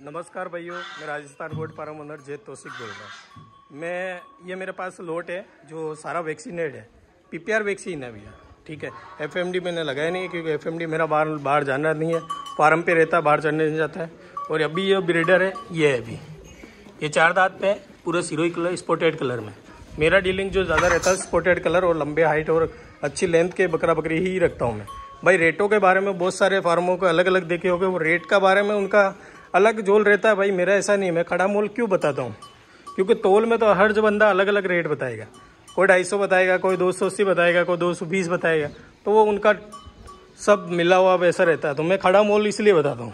नमस्कार भाइयों, मैं Rajasthan goat farm owner Zaid Tausik बोल रहा हूँ। ये मेरे पास लोट है जो सारा वैक्सीनेड है, पीपीआर वैक्सीन है भैया। ठीक है, एफएमडी मैंने लगाया नहीं है क्योंकि एफएमडी मेरा बाहर जाना नहीं है, फार्म पे रहता है, बाहर चढ़ने नहीं जाता है। और अभी ये ब्रीडर है, ये है अभी ये 4 दांत पे है, पूरा सिरोही कलर स्पॉटेड कलर में। मेरा डीलिंग जो ज़्यादा रहता है स्पॉटेड कलर और लंबे हाइट और अच्छी लेंथ के बकरा बकरी ही रखता हूँ मैं। भाई रेटों के बारे में बहुत सारे फार्मों को अलग अलग देखे होंगे, वो रेट का बारे में उनका अलग जोल रहता है। भाई मेरा ऐसा नहीं है, मैं खड़ा मोल क्यों बताता हूँ, क्योंकि तोल में तो हर जो बंदा अलग अलग रेट बताएगा। कोई 250 बताएगा, कोई 280 बताएगा, कोई 220 बताएगा, तो वो उनका सब मिला हुआ वैसा रहता है। तो मैं खड़ा मोल इसलिए बताता हूँ।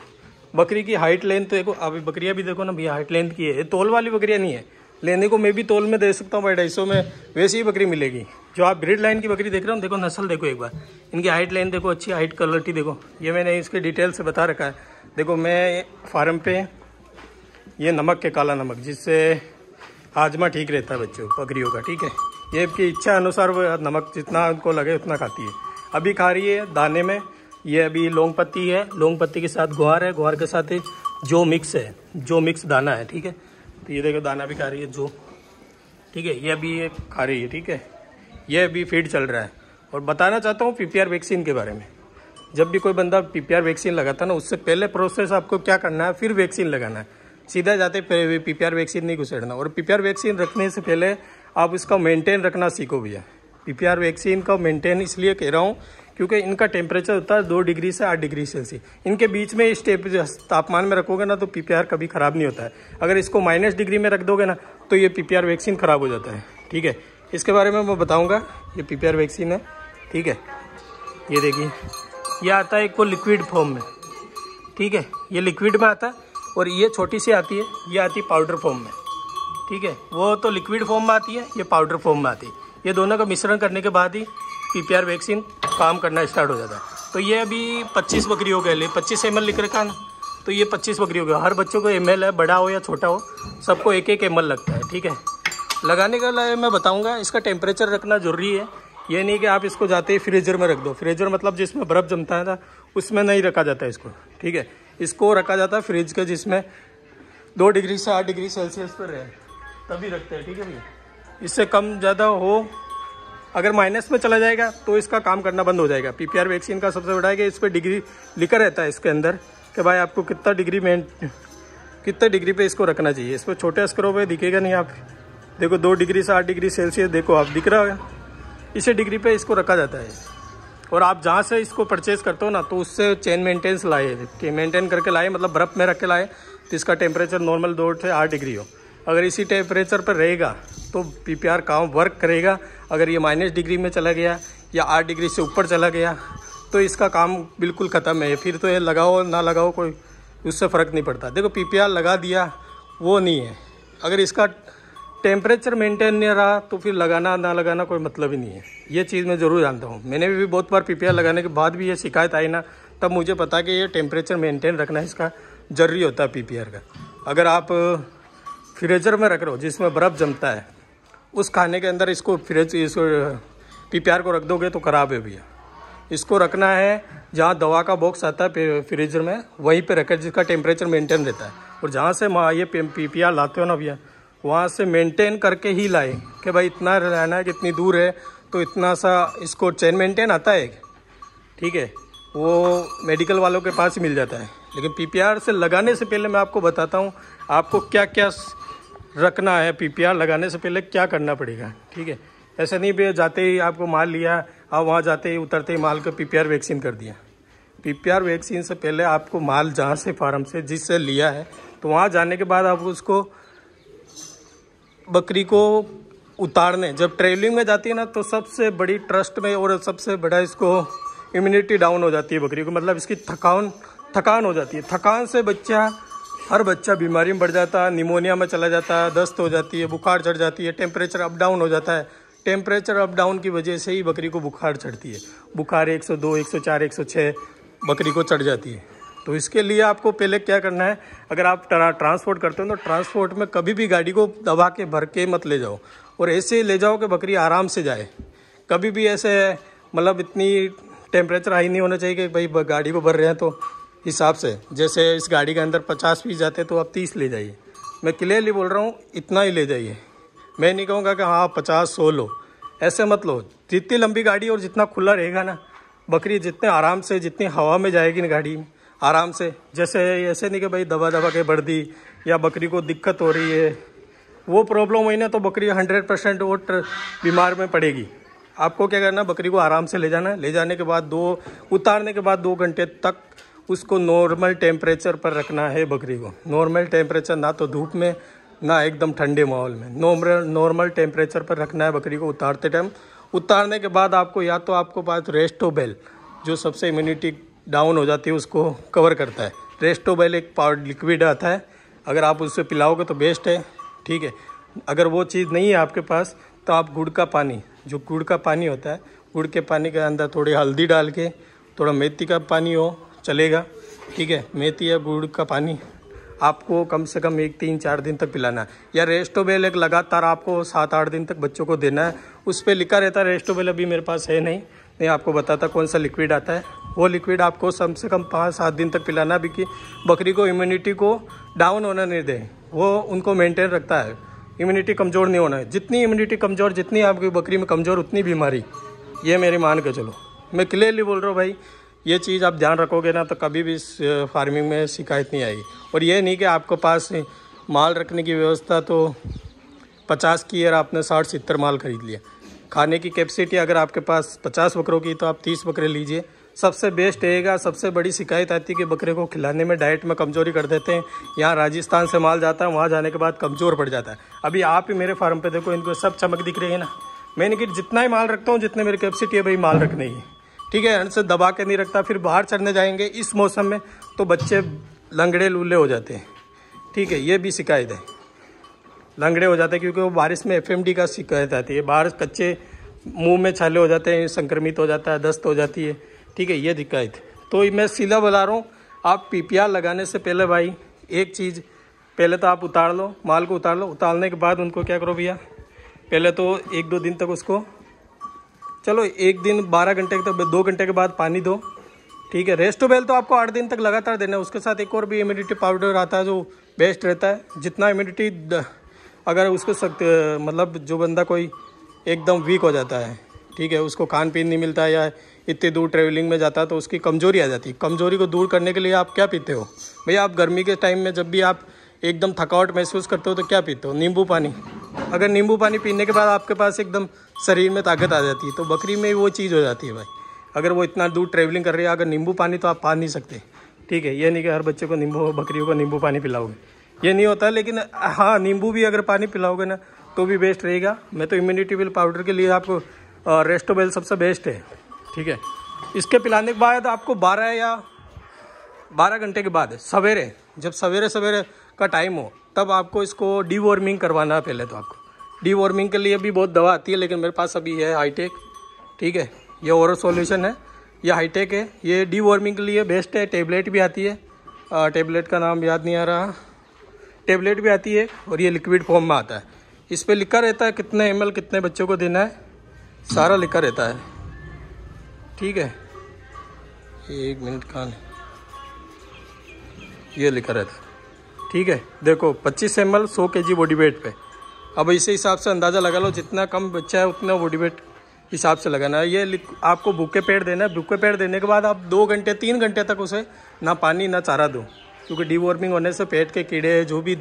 बकरी की हाइट लेंथ तो देखो, अभी बकरियाँ भी देखो ना भैया, हाइट लेंथ की है, तोल वाली बकरियाँ नहीं है। लेने को मैं भी तोल में दे सकता हूँ भाई, 250 में वैसी ही बकरी मिलेगी। जो आप ब्रीड लाइन की बकरी देख रहे हो, देखो नस्ल देखो एक बार, इनकी हाइट लेंथ देखो, अच्छी हाइट क्वालिटी देखो। ये मैंने इसके डिटेल से बता रखा है। देखो मैं फार्म पे ये नमक के काला नमक, जिससे हाजमा ठीक रहता है बच्चों बकरियों का। ठीक है, ये आपकी इच्छा अनुसार वो नमक जितना उनको लगे उतना खाती है। अभी खा रही है दाने में, ये अभी लौंग पत्ती है, लौंग पत्ती के साथ ग्वार है, ग्वार के साथ जो मिक्स है, जो मिक्स दाना है। ठीक है, तो ये देखो दाना भी खा रही है जो। ठीक है, ये अभी ये खा रही है। ठीक है, ये अभी फीड चल रहा है। और बताना चाहता हूँ पीपीआर वैक्सीन के बारे में। जब भी कोई बंदा पीपीआर वैक्सीन लगाता है ना, उससे पहले प्रोसेस आपको क्या करना है, फिर वैक्सीन लगाना है। सीधा जाते पीपीआर वैक्सीन नहीं घुसेड़ना। और पीपीआर वैक्सीन रखने से पहले आप इसका मेंटेन रखना सीखो भैया। पीपीआर वैक्सीन का मेंटेन इसलिए कह रहा हूँ क्योंकि इनका टेम्परेचर होता है 2 डिग्री से 8 डिग्री सेल्सियस। इनके बीच में इस तापमान में रखोगे ना तो पीपीआर कभी ख़राब नहीं होता है। अगर इसको -डिग्री में रख दोगे ना तो ये पीपीआर वैक्सीन ख़राब हो जाता है। ठीक है, इसके बारे में मैं बताऊँगा। ये पीपीआर वैक्सीन है। ठीक है, ये देखिए, ये आता है एक को लिक्विड फॉर्म में। ठीक है, ये लिक्विड में आता है और ये छोटी सी आती है, ये आती है पाउडर फॉर्म में। ठीक है, वो तो लिक्विड फॉर्म में आती है, ये पाउडर फॉर्म में आती है। ये दोनों का मिश्रण करने के बाद ही पीपीआर वैक्सीन काम करना स्टार्ट हो जाता है। तो ये अभी 25 बकरियों के लिए 25 ml लिख रखा है ना, तो ये 25 बकरियों का, हर बच्चों को ml है, बड़ा हो या छोटा हो सबको 1-1 ml लगता है। ठीक है, लगाने के लिए मैं बताऊँगा। इसका टेम्परेचर रखना ज़रूरी है। ये नहीं कि आप इसको जाते ही फ्रीजर में रख दो। फ्रीजर मतलब जिसमें बर्फ़ जमता है ना, उसमें नहीं रखा जाता है इसको। ठीक है, इसको रखा जाता है फ्रिज के, जिसमें 2 डिग्री से 8 डिग्री सेल्सियस पर रहे, तभी रखते हैं। ठीक है भैया, इससे कम ज़्यादा हो, अगर माइनस में चला जाएगा तो इसका काम करना बंद हो जाएगा। पीपीआर वैक्सीन का सबसे बड़ा है कि इस पर डिग्री लिखा रहता है इसके अंदर कि भाई आपको कितना डिग्री पे इसको रखना चाहिए। इस पर छोटे स्क्रो पे दिखेगा नहीं, आप देखो 2 डिग्री से 8 डिग्री सेल्सियस देखो, आप दिख रहा है, इसी डिग्री पे इसको रखा जाता है। और आप जहाँ से इसको परचेज करते हो ना, तो उससे चेन मेंटेनेंस मेंटेन करके लाए, मतलब बर्फ़ में रख के लाए, तो इसका टेम्परेचर नॉर्मल 2 से 8 डिग्री हो। अगर इसी टेम्परेचर पर रहेगा तो पीपीआर काम वर्क करेगा। अगर ये -डिग्री में चला गया या 8 डिग्री से ऊपर चला गया तो इसका काम बिल्कुल ख़त्म है। फिर तो ये लगाओ ना लगाओ कोई उससे फ़र्क नहीं पड़ता। देखो पीपीआर लगा दिया वो नहीं है, अगर इसका टेम्परेचर मेंटेन नहीं रहा तो फिर लगाना ना लगाना कोई मतलब ही नहीं है। ये चीज़ मैं ज़रूर जानता हूँ। मैंने भी बहुत बार पीपीआर लगाने के बाद भी ये शिकायत आई ना, तब मुझे पता कि ये टेम्परेचर मेंटेन रखना इसका ज़रूरी होता है पीपीआर का। अगर आप फ्रीजर में रख रहे हो जिसमें बर्फ़ जमता है, उस खाने के अंदर इसको पीपीआर को रख दोगे तो ख़राब है भैया। इसको रखना है जहाँ दवा का बॉक्स आता है फ्रीजर में, वहीं पे रखें जिसका टेम्परेचर मेंटेन रहता है। और जहाँ से ये पीपीआर लाते हो ना भैया, वहाँ से मेंटेन करके ही लाए कि भाई इतना रहना है, कितनी दूर है तो इतना सा इसको चेन मेंटेन आता है। ठीक है, वो मेडिकल वालों के पास ही मिल जाता है। लेकिन पीपीआर से लगाने से पहले मैं आपको बताता हूँ आपको क्या क्या रखना है। पीपीआर लगाने से पहले क्या करना पड़ेगा। ठीक है, ऐसा नहीं भी जाते ही आपको माल लिया, आप वहाँ जाते ही उतरते ही माल को पीपीआर वैक्सीन कर दिया। पीपीआर वैक्सीन से पहले आपको माल जहाँ से फार्म से जिससे लिया है, तो वहाँ जाने के बाद आप उसको बकरी को उतारने जब ट्रेवलिंग में जाती है ना, तो सबसे बड़ी ट्रस्ट में और सबसे बड़ा इसको इम्यूनिटी डाउन हो जाती है बकरी को, मतलब इसकी थकान हो जाती है। थकान से हर बच्चा बीमारी में बढ़ जाता है, निमोनिया में चला जाता है, दस्त हो जाती है, बुखार चढ़ जाती है, टेम्परेचर अप डाउन हो जाता है। टेम्परेचर अप डाउन की वजह से ही बकरी को बुखार चढ़ती है। बुखार 102, 104, 106 बकरी को चढ़ जाती है। तो इसके लिए आपको पहले क्या करना है, अगर आप ट्रांसपोर्ट करते हो तो ट्रांसपोर्ट में कभी भी गाड़ी को दबा के भर के मत ले जाओ, और ऐसे ले जाओ कि बकरी आराम से जाए। कभी भी ऐसे मतलब इतनी टेम्परेचर हाई नहीं होना चाहिए कि भाई गाड़ी को भर रहे हैं तो हिसाब से। जैसे इस गाड़ी के अंदर 50 पीस जाते तो आप 30 ले जाइए। मैं क्लियरली बोल रहा हूँ, इतना ही ले जाइए। मैं नहीं कहूँगा कि हाँ 50-100 लो, ऐसे मत लो। जितनी लंबी गाड़ी और जितना खुला रहेगा ना, बकरी जितने आराम से, जितनी हवा में जाएगी ना गाड़ी में आराम से, जैसे ऐसे नहीं कि भाई दबा दबा के बढ़ दी या बकरी को दिक्कत हो रही है, वो प्रॉब्लम हुई ना तो बकरी 100% वो बीमार में पड़ेगी। आपको क्या करना, बकरी को आराम से ले जाना। ले जाने के बाद उतारने के बाद 2 घंटे तक उसको नॉर्मल टेम्परेचर पर रखना है। बकरी को नॉर्मल टेम्परेचर, ना तो धूप में ना एकदम ठंडे माहौल में, नॉर्मल टेम्परेचर पर रखना है बकरी को उतारते टाइम। उतारने के बाद आपको या तो आपको पास रेस्टोबेल, जो सबसे इम्यूनिटी डाउन हो जाती है उसको कवर करता है। रेस्टोबेल एक पाउडर लिक्विड आता है, अगर आप उससे पिलाओगे तो बेस्ट है, ठीक है। अगर वो चीज़ नहीं है आपके पास तो आप गुड़ का पानी, जो गुड़ का पानी होता है, गुड़ के पानी के अंदर थोड़ी हल्दी डाल के, थोड़ा मेथी का पानी हो चलेगा, ठीक है। मेथी या गुड़ का पानी आपको कम से कम 3-4 दिन तक पिलाना है। या रेस्टोबेल एक लगातार आपको 7-8 दिन तक बच्चों को देना है। उस पर लिखा रहता है, रेस्टोबेल अभी मेरे पास है नहीं आपको बताता कौन सा लिक्विड आता है। वो लिक्विड आपको कम से कम 5-7 दिन तक पिलाना भी, कि बकरी को इम्यूनिटी को डाउन होना नहीं दे, वो उनको मेंटेन रखता है। इम्यूनिटी कमज़ोर नहीं होना है। जितनी इम्यूनिटी कमज़ोर, जितनी आपकी बकरी में कमज़ोर, उतनी बीमारी। ये मेरी मान के चलो, मैं क्लियरली बोल रहा हूँ भाई। ये चीज़ आप ध्यान रखोगे ना तो कभी भी फार्मिंग में शिकायत नहीं आएगी। और ये नहीं कि आपके पास माल रखने की व्यवस्था तो 50 की और आपने 60-70 माल खरीद लिया। खाने की कैपेसिटी अगर आपके पास 50 बकरों की तो आप 30 बकरे लीजिए, सबसे बेस्ट रहेगा। सबसे बड़ी शिकायत आती है कि बकरे को खिलाने में, डाइट में कमज़ोरी कर देते हैं। यहाँ राजस्थान से माल जाता है, वहाँ जाने के बाद कमज़ोर पड़ जाता है। अभी आप ही मेरे फार्म पे देखो, इनको सब चमक दिख रही है ना। मैंने कि जितना ही माल रखता हूँ, जितने मेरी कैपेसिटी है भाई माल रखने की, ठीक है। इनसे दबा के नहीं रखता। फिर बाहर चढ़ने जाएंगे इस मौसम में तो बच्चे लंगड़े लूले हो जाते हैं, ठीक है। ये भी शिकायत है, लंगड़े हो जाते हैं क्योंकि वो बारिश में FMD का शिकायत आती है। बारिश कच्चे मुंह में छाले हो जाते हैं, संक्रमित हो जाता है, दस्त हो जाती है, ठीक है। ये दिक्कत। तो मैं सीधा बता रहा हूँ, आप PPR लगाने से पहले भाई एक चीज़, पहले तो आप उतार लो, माल को उतार लो। उतारने के बाद उनको क्या करो भैया, पहले तो 1-2 दिन तक उसको, चलो 1 दिन 12 घंटे तक, 2 घंटे के बाद पानी दो, ठीक है। रेस्टोबेल तो आपको 8 दिन तक लगातार देना है। उसके साथ एक और भी इम्यूनिटी पाउडर आता है जो बेस्ट रहता है। जितना इम्यूनिटी, अगर उसको मतलब जो बंदा कोई एकदम वीक हो जाता है, ठीक है, उसको खान पीन नहीं मिलता है या इतनी दूर ट्रैवलिंग में जाता है तो उसकी कमज़ोरी आ जाती है। कमज़ोरी को दूर करने के लिए आप क्या पीते हो भैया? आप गर्मी के टाइम में जब भी आप एकदम थकावट महसूस करते हो तो क्या पीते हो? नींबू पानी। अगर नींबू पानी पीने के बाद आपके पास एकदम शरीर में ताकत आ जाती है तो बकरी में वो चीज़ हो जाती है भाई। अगर वो इतना दूर ट्रैवलिंग कर रही है, अगर नींबू पानी तो आप पा नहीं सकते, ठीक है। ये नहीं कि हर बच्चे को बकरियों को नींबू पानी पिलाओगे, ये नहीं होता। लेकिन हाँ, नींबू भी अगर पानी पिलाओगे ना तो भी बेस्ट रहेगा। मैं तो इम्यूनिटी बिल पाउडर के लिए आपको रेस्टोबेल सबसे बेस्ट है, ठीक है। इसके पिलाने के बाद आपको 12 घंटे के बाद सवेरे, जब सवेरे का टाइम हो तब आपको इसको डीवॉर्मिंग करवाना है। पहले तो आपको डीवॉर्मिंग के लिए भी बहुत दवा आती है, लेकिन मेरे पास अभी है हाईटेक, ठीक है। ये ओरल सॉल्यूशन है, ये हाईटेक है। ये डीवॉर्मिंग के लिए बेस्ट है। टेबलेट भी आती है, टेबलेट का नाम याद नहीं आ रहा, टेबलेट भी आती है और ये लिक्विड फॉर्म में आता है। इस पर लिखा रहता है कितने ml कितने बच्चों को देना है, सारा लिखा रहता है, ठीक है। 1 मिनट का ये लिखा रहता है, ठीक है। देखो 25 ml 100 kg बॉडी वेट पे। अब इसी हिसाब से अंदाज़ा लगा लो, जितना कम बच्चा है उतना बॉडी वेट हिसाब से लगाना है। ये आपको भूखे पेट देना है। भूखे पेट देने के बाद आप 2 घंटे 3 घंटे तक उसे ना पानी ना चारा दो, क्योंकि डीवॉर्मिंग होने से पेट के कीड़े, जो भी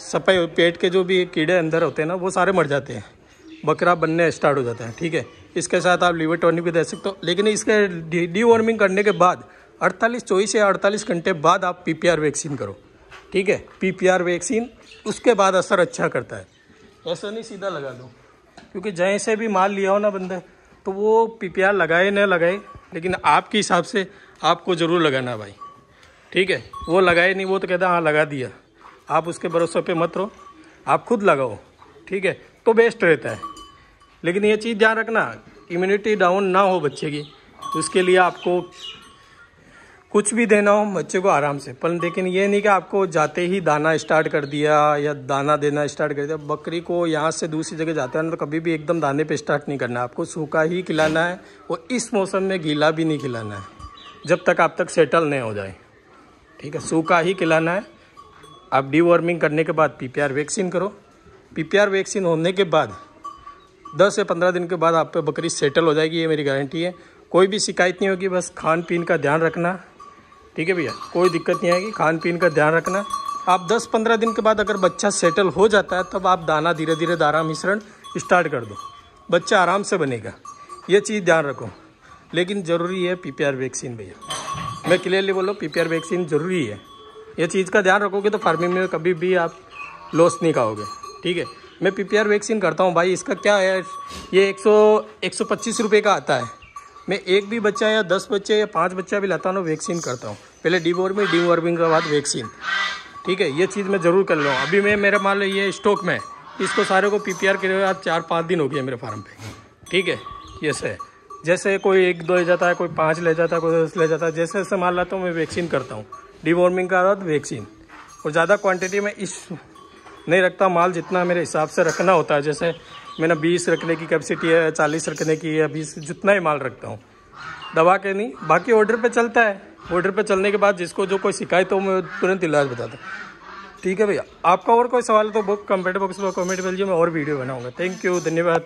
सफाई, पेट के जो भी कीड़े अंदर होते हैं ना, वो सारे मर जाते हैं, बकरा बनने स्टार्ट हो जाता है, ठीक है। इसके साथ आप लिवर टॉनिक भी दे सकते हो, लेकिन इसके डीवॉर्मिंग करने के बाद 24 या 48 घंटे बाद आप PPR वैक्सीन करो, ठीक है। PPR वैक्सीन उसके बाद असर अच्छा करता है। ऐसा नहीं सीधा लगा दो, क्योंकि जहीं से भी माल लिया हो ना बंदे, तो वो PPR लगाए न लगाए, लेकिन आपके हिसाब से आपको ज़रूर लगाना भाई, ठीक है। वो लगाए नहीं, वो तो कहता हाँ लगा दिया, आप उसके भरोसे पे मत रहो, आप खुद लगाओ, ठीक है, तो बेस्ट रहता है। लेकिन ये चीज़ ध्यान रखना, इम्यूनिटी डाउन ना हो बच्चे की, तो उसके लिए आपको कुछ भी देना हो बच्चे को आराम से। पर लेकिन ये नहीं कि आपको जाते ही दाना स्टार्ट कर दिया या दाना देना स्टार्ट कर दिया। बकरी को यहाँ से दूसरी जगह जाता है ना, तो कभी भी एकदम दाने पे स्टार्ट नहीं करना है। आपको सूखा ही खिलाना है, और इस मौसम में गीला भी नहीं खिलाना है, जब तक आप तक सेटल नहीं हो जाए, ठीक है, सूखा ही खिलाना है। आप डीवॉर्मिंग करने के बाद पीपीआर वैक्सीन करो। पीपीआर वैक्सीन होने के बाद 10 से 15 दिन के बाद आप पे बकरी सेटल हो जाएगी, ये मेरी गारंटी है। कोई भी शिकायत नहीं होगी, बस खान पीन का ध्यान रखना, ठीक है भैया, कोई दिक्कत नहीं आएगी, खान पीन का ध्यान रखना। आप 10-15 दिन के बाद अगर बच्चा सेटल हो जाता है तब आप दाना धीरे धीरे दाना मिश्रण स्टार्ट कर दो, बच्चा आराम से बनेगा, ये चीज़ ध्यान रखो। लेकिन ज़रूरी है पीपीआर वैक्सीन भैया, मैं क्लियरली बोलो, पीपीआर वैक्सीन ज़रूरी है। ये चीज़ का ध्यान रखोगे तो फार्मिंग में कभी भी आप लॉस नहीं खाओगे, ठीक है। मैं पीपीआर वैक्सीन करता हूँ भाई, इसका क्या है, ये 125 रुपये का आता है। मैं एक भी बच्चा या 10 बच्चे या 5 बच्चा भी लाता हूँ ना, वैक्सीन करता हूँ। पहले डीवॉर्मिंग के बाद वैक्सीन, ठीक है। ये चीज़ मैं ज़रूर कर लूँ। अभी मैं मेरा मान लो ये स्टॉक में, इसको सारे को पीपीआर के आज 4-5 दिन हो गए मेरे फार्म पे, ठीक है। ये जैसे कोई 1-2 ले जाता है, कोई 5 ले जाता है, कोई 10 ले जाता है, जैसे जैसे माल लाता हूँ मैं वैक्सीन करता हूँ। डीवॉर्मिंग का बाद वैक्सीन, और ज़्यादा क्वांटिटी में इस नहीं रखता माल, जितना मेरे हिसाब से रखना होता है। जैसे मैंने 20 रखने की कैपेसिटी है, 40 रखने की है, 20, जितना ही माल रखता हूँ, दबा के नहीं। बाकी ऑर्डर पे चलता है, ऑर्डर पे चलने के बाद जिसको जो कोई शिकायत हो मैं तुरंत इलाज बताता हूँ, ठीक है भैया। आपका और कोई सवाल है तो बुक कमेंट बॉक्स में कमेंट कर लीजिए, मैं और वीडियो बनाऊँगा। थैंक यू, धन्यवाद।